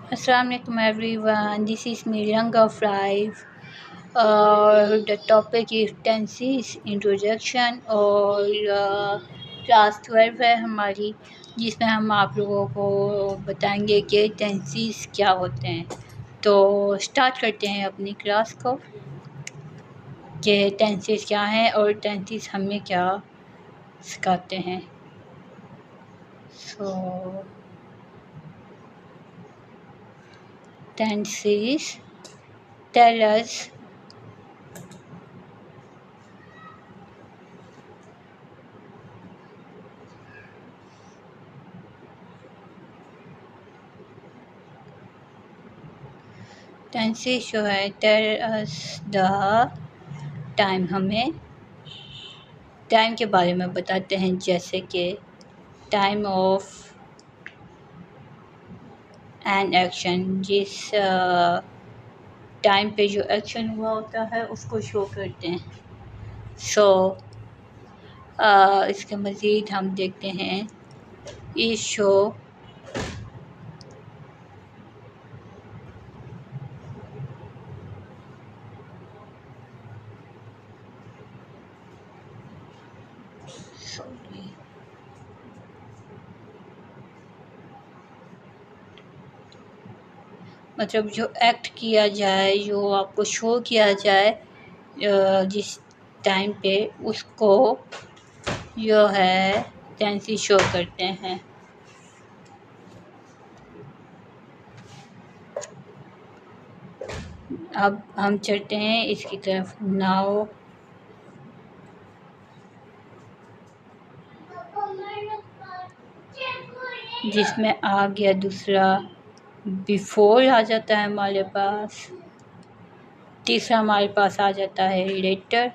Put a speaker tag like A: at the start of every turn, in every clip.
A: Assalamualaikum everyone. This is Mirang of Life. The topic is tenses introduction और class 12 है हमारी, जिसमें हम आप लोगों को बताएंगे कि टेंसेस क्या होते हैं। तो स्टार्ट करते हैं अपनी क्लास को कि टेंसेस क्या हैं और टेंसेस हमें क्या सिखाते हैं। सो tenses tell us टेंसेस जो है टेल अस द टाइम, हमें टाइम के बारे में बताते हैं, जैसे कि टाइम ऑफ एन एक्शन, जिस टाइम पे जो एक्शन हुआ होता है उसको शो करते हैं। सो इसके मज़ीद हम देखते हैं इस शो मतलब जो एक्ट किया जाए, जो आपको शो किया जाए जिस टाइम पे, उसको जो है टेंसेस शो करते हैं। अब हम चलते हैं इसकी तरफ। नाउ जिसमें आ गया दूसरा, बिफोर आ जाता है हमारे पास, तीसरा हमारे पास आ जाता है लेटर,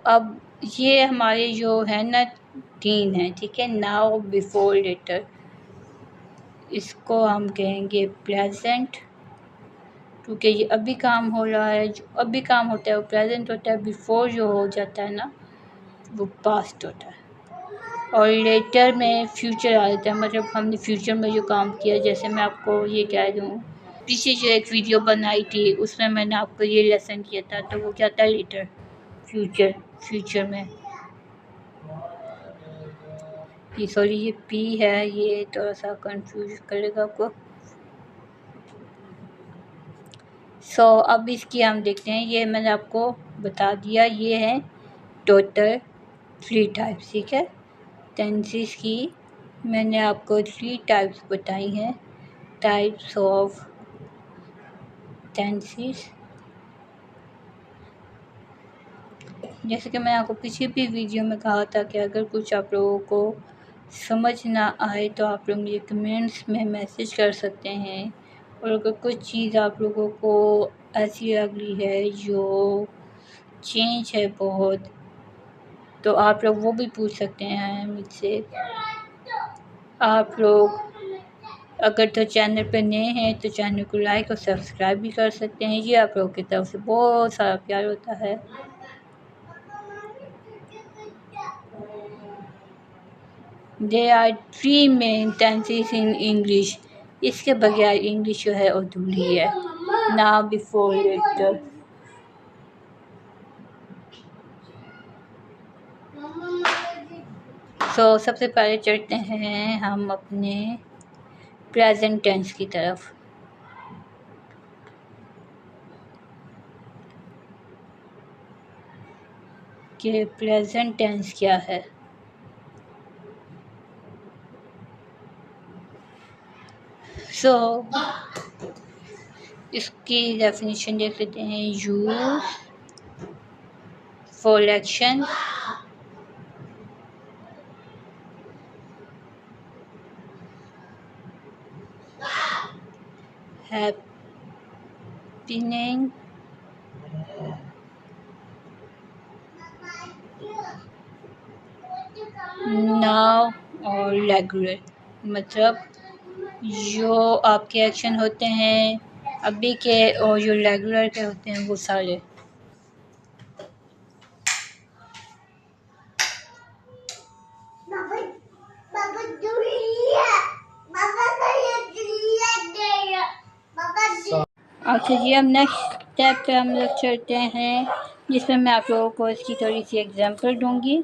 A: अब ये हमारे जो है ना 3 है, ठीक है। नाउ, बिफोर, लेटर, इसको हम कहेंगे प्रेजेंट, क्योंकि ये अभी काम हो रहा है। जो अभी काम होता है वो प्रेजेंट होता है, बिफोर जो हो जाता है ना वो पास्ट होता है, और लेटर में फ्यूचर आ जाता है, मतलब हमने फ्यूचर में जो काम किया। जैसे मैं आपको ये कह दूँ, पीछे जो एक वीडियो बनाई थी उसमें मैंने आपको ये लेसन किया था, तो वो क्या था, लेटर, फ्यूचर में। ये सॉरी, ये पी है, ये थोड़ा सा कंफ्यूज करेगा आपको। अब इसकी हम देखते हैं। ये मैंने आपको बता दिया, ये है टोटल 3 टाइप्स, ठीक है। टेंसेस की मैंने आपको 3 टाइप्स बताई हैं, टाइप्स ऑफ टेंसेस। जैसे कि मैंने आपको पिछली भी वीडियो में कहा था कि अगर कुछ आप लोगों को समझ ना आए तो आप लोग मुझे कमेंट्स में मैसेज कर सकते हैं, और अगर कुछ चीज़ आप लोगों को ऐसी लग रही है जो चेंज है बहुत, तो आप लोग वो भी पूछ सकते हैं मुझसे। आप लोग अगर तो चैनल पर नए हैं तो चैनल को लाइक और सब्सक्राइब भी कर सकते हैं। ये आप लोगों की तरफ से बहुत सारा प्यार होता है। There are 3 main tenses in English. इसके बगैर इंग्लिश जो है अधूरी है। Now, before, later. सबसे पहले चलते हैं हम अपने प्रेजेंट टेंस की तरफ। कि प्रेजेंट टेंस क्या है। इसकी डेफिनेशन देख लेते हैं। Use for action, happening, now और रेगुलर, मतलब जो आपके एक्शन होते हैं अभी के और जो रेगुलर के होते हैं वो सारे। अच्छा जी, अब नेक्स्ट स्टेप पे हम लोग चलते हैं, जिसमें मैं आप लोगों को इसकी थोड़ी सी एग्जांपल दूंगी।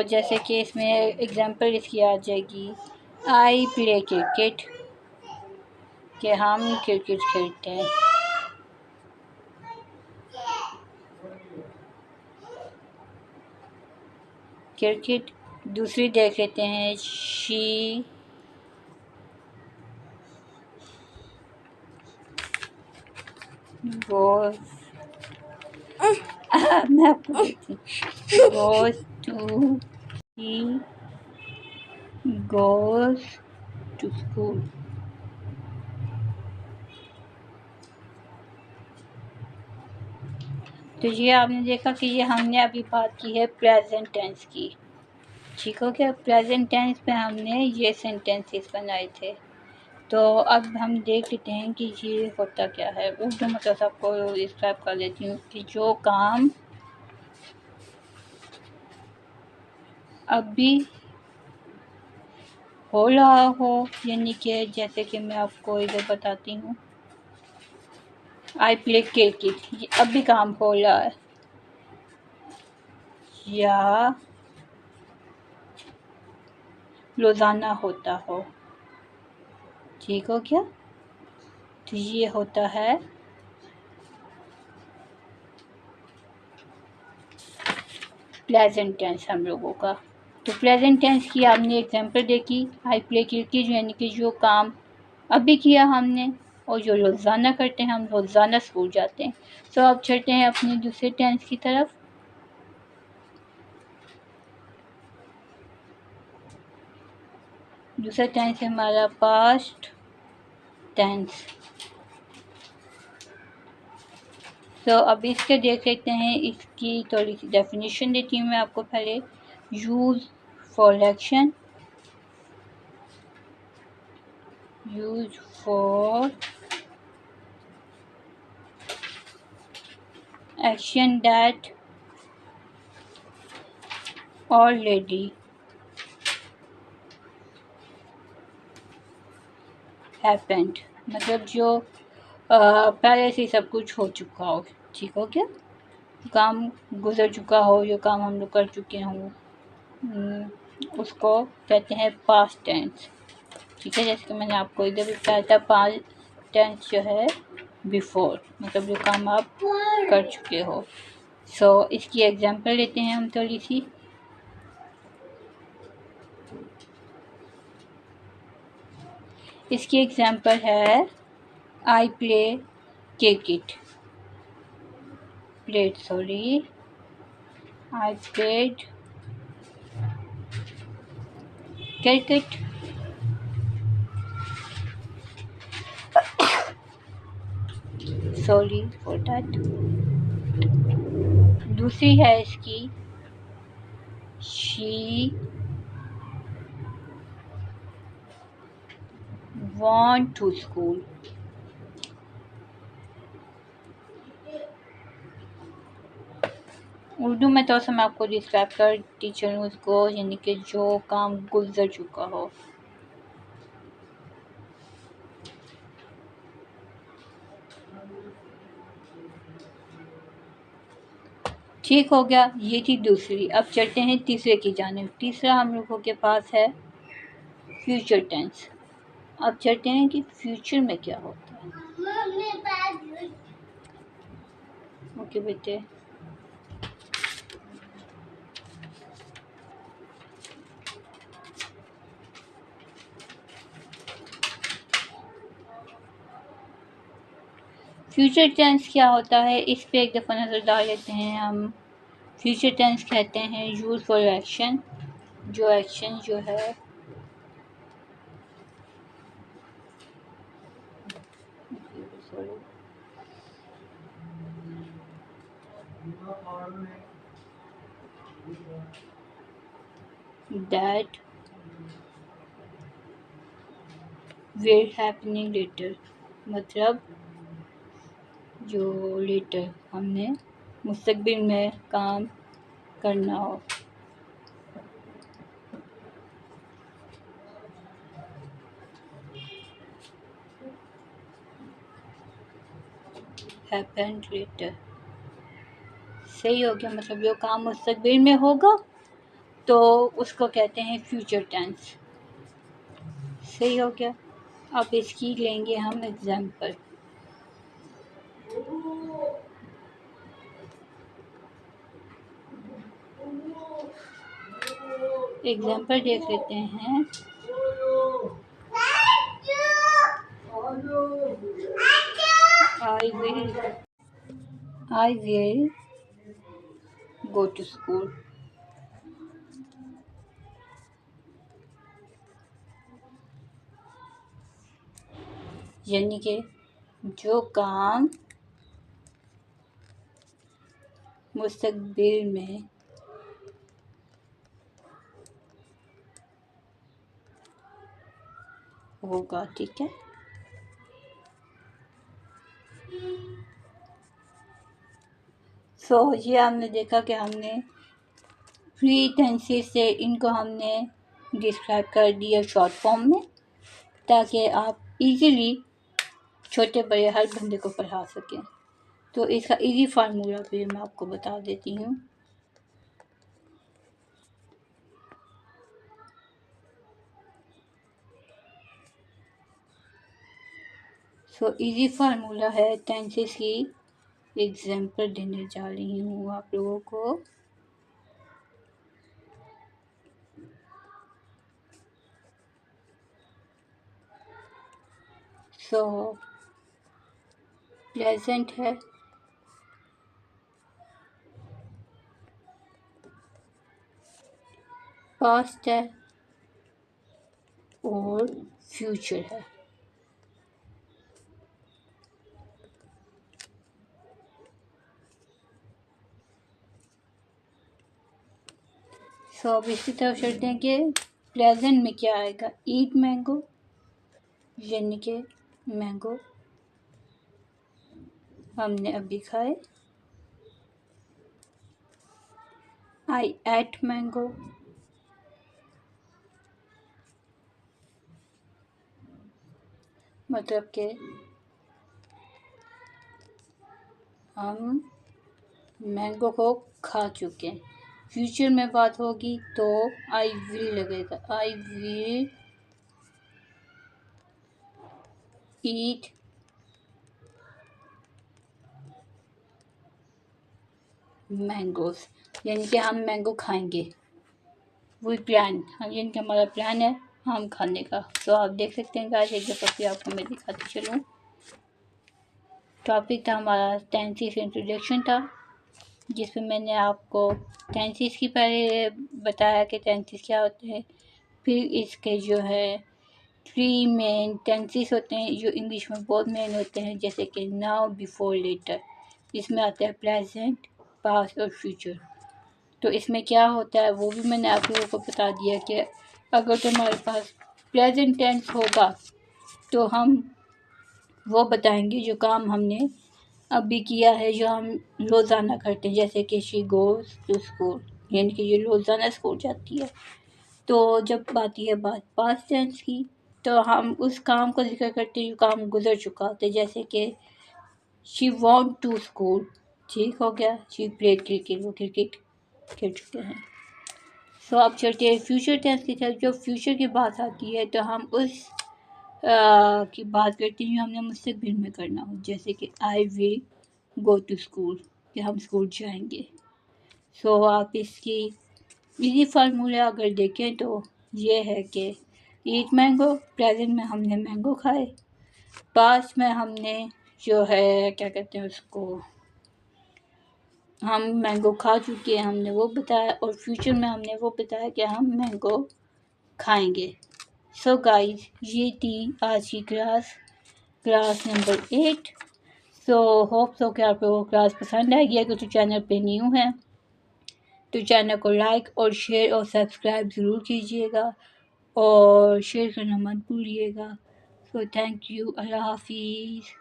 A: जैसे कि इसमें एग्जांपल इसकी आ जाएगी, आई प्ले क्रिकेट, कि हम क्रिकेट खेलते हैं। क्रिकेट। दूसरी देख लेते हैं, शी गोज मैं आपको देती हूँ, goes to she goes to school. तो ये आपने देखा कि ये हमने अभी बात की है प्रेजेंट टेंस की, ठीक हो गया। प्रेजेंट टेंस पे हमने ये सेंटेंसेस बनाए थे। तो अब हम देख लेते हैं कि ये होता क्या है। उर्दू में तो सबको डिस्क्राइब कर देती हूँ कि जो काम अभी हो रहा हो, यानी कि जैसे कि मैं आपको इधर बताती हूँ, आई प्ले क्रिकेट, ये अभी काम हो रहा है, या रोज़ाना होता हो, ठीक हो गया। तो ये होता है प्रेजेंट टेंस हम लोगों का। तो प्रेजेंट टेंस की आपने एग्जांपल देखी, आई प्ले क्रिकेट, यानी कि जो काम अभी किया हमने, और जो रोज़ाना करते हैं, हम रोज़ाना स्कूल जाते हैं। तो अब चलते हैं अपने दूसरे टेंस की तरफ। दूसरा टेंस है हमारा पास्ट टेंस। तो अब इसके देख लेते हैं, इसकी थोड़ी सी डेफिनेशन देती हूँ मैं आपको पहले। Use for action, use for action that already happened, मतलब जो पहले से सब कुछ हो चुका हो, ठीक हो क्या, काम गुजर चुका हो, जो काम हम लोग कर चुके हों, उसको कहते हैं पास्ट टेंस, ठीक है। जैसे कि मैंने आपको इधर भी बताया था, पास्ट टेंस जो है बिफोर, मतलब जो काम आप कर चुके हो। इसकी एग्जांपल लेते हैं हम थोड़ी सी। इसकी एग्जांपल है, I cricket played sorry I played cricket. Sorry for that. दूसरी है इसकी, she want to school, Urdu में तो मैं आपको डिस्क्राइब करती चलूँ उसको, यानी कि जो काम गुजर चुका हो। ठीक हो गया, ये थी दूसरी। अब चलते हैं तीसरे की जानिब। तीसरा हम लोगों के पास है फ्यूचर टेंस। अब चलते हैं कि फ्यूचर में क्या होता है। ओके बेटे। फ्यूचर टेंस क्या होता है, इस पे एक दफ़ा नज़र डाल लेते हैं हम। फ्यूचर टेंस कहते हैं यूज़ फॉर एक्शन, जो एक्शन जो है that will happening later, मतलब जो लेटर हमने मुस्तकबिल में काम करना हो। Happened later. सही हो गया, मतलब जो काम मुस्तकबिल में होगा तो उसको कहते हैं फ्यूचर टेंस। सही हो गया। अब इसकी लेंगे हम एग्जाम्पल। एग्जाम्पल देख लेते हैं। I will go to school. यानी कि जो काम मुस्तकबिल में होगा। ठीक है, ये हमने देखा कि हमने फ्री टेंसेस से इनको हमने डिस्क्राइब कर दिया शॉर्ट फॉर्म में, ताकि आप इजीली छोटे बड़े हर बंदे को पढ़ा सकें। तो इसका इजी फार्मूला फिर मैं आपको बता देती हूँ। इजी फार्मूला है टेंसेस की। एग्जाम्पल देने जा रही हूँ आप लोगों को। प्रेजेंट है, पास्ट है और फ्यूचर है। अब इसकी तरफ चलते हैं कि प्रेजेंट में क्या आएगा। ईट मैंगो, यानी कि मैंगो हमने अभी खाए। आई एट मैंगो, मतलब कि हम मैंगो को खा चुके हैं। फ्यूचर में बात होगी तो आई विल लगेगा। आई विल ईट मैंगोज, यानी कि हम मैंगो खाएंगे। वही प्लान हम, यानी कि हमारा प्लान है हम खाने का। तो आप देख सकते हैं गाइस, एक दफ़ा फिर आपको मैं दिखाती चलूँ। टॉपिक था हमारा टेंसेस इंट्रोडक्शन था, जिसमें मैंने आपको टेंसेस की पहले बताया कि टेंसेस क्या होते हैं। फिर इसके जो है 3 मेन टेंसेस होते हैं जो इंग्लिश में बहुत मेन होते हैं, जैसे कि नाउ, बिफोर, लेटर। इसमें आता है प्रेजेंट, पास्ट और फ्यूचर। तो इसमें क्या होता है वो भी मैंने आप लोगों को बता दिया कि अगर तो हमारे पास प्रेजेंट टेंस होगा तो हम वो बताएंगे जो काम हमने अभी किया है, जो हम रोज़ाना करते हैं, जैसे कि शी गोज़ टू स्कूल, यानी कि ये रोज़ाना स्कूल जाती है। तो जब आती है बात पास्ट टेंस की, तो हम उस काम का जिक्र करते हैं जो काम गुजर चुका होता है, जैसे कि शी वॉन्ट टू स्कूल, ठीक हो गया। शी प्लेड क्रिकेट, वो क्रिकेट खेल चुके हैं। अब चलते हैं फ्यूचर टेंस की तरफ। जब फ्यूचर की बात आती है तो हम उस की बात करते हैं जो हमने मुस्तकबिल में करना हो, जैसे कि I will go to school, कि हम स्कूल जाएंगे। आप इसकी इजी फार्मूला अगर देखें तो ये है कि ईट मैंगो, प्रेजेंट में हमने मैंगो खाए। पास्ट में हमने जो है क्या कहते हैं उसको, हम मैंगो खा चुके हैं, हमने वो बताया। और फ्यूचर में हमने वो बताया कि हम मैंगो खाएंगे। गाइस, ये थी आज की क्लास नंबर 8। होप कि आप लोगों को क्लास पसंद आएगी। अगर तो चैनल पे न्यू है तो चैनल को लाइक और शेयर और सब्सक्राइब ज़रूर कीजिएगा और शेयर करना मत भूलिएगा। Thank you. अल्लाह हाफिज़।